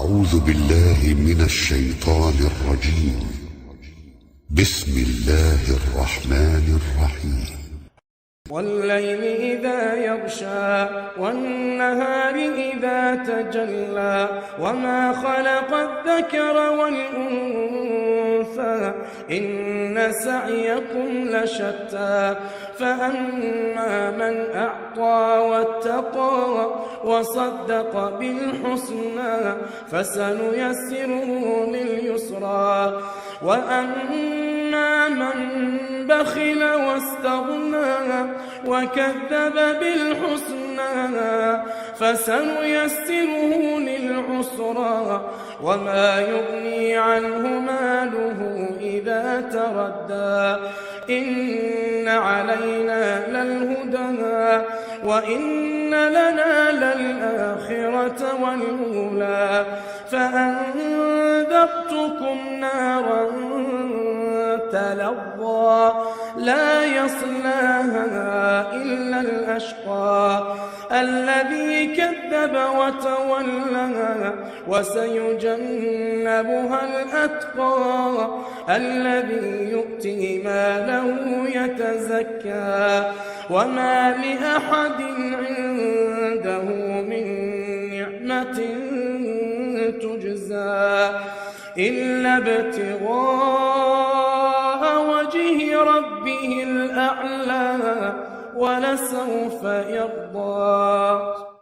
أعوذ بالله من الشيطان الرجيم. بسم الله الرحمن الرحيم. والليل إذا يغشى والنهار إذا تجلى وما خلق الذكر والأنثى إن سعيكم لشتى فأما من أعطى واتقى وصدق بالحسنى فسنيسره لليسرى وأما من بخل واستغنى وكذب بالحسنى فسنيسره للعسرى وما يغني عنه ماله إذا تردى إن علينا للهدى وإن لنا للآخرة والأولى فأنذرتكم نارا تلظى لا يصلاها إلا الأشقى الذي كذب وتولى وسيجنبها الأتقى الذي يؤتي ماله يتزكى وما لأحد عنده من نعمة تجزى إلا ابتغاء وجه ربه الأعلى ولسوف يرضى.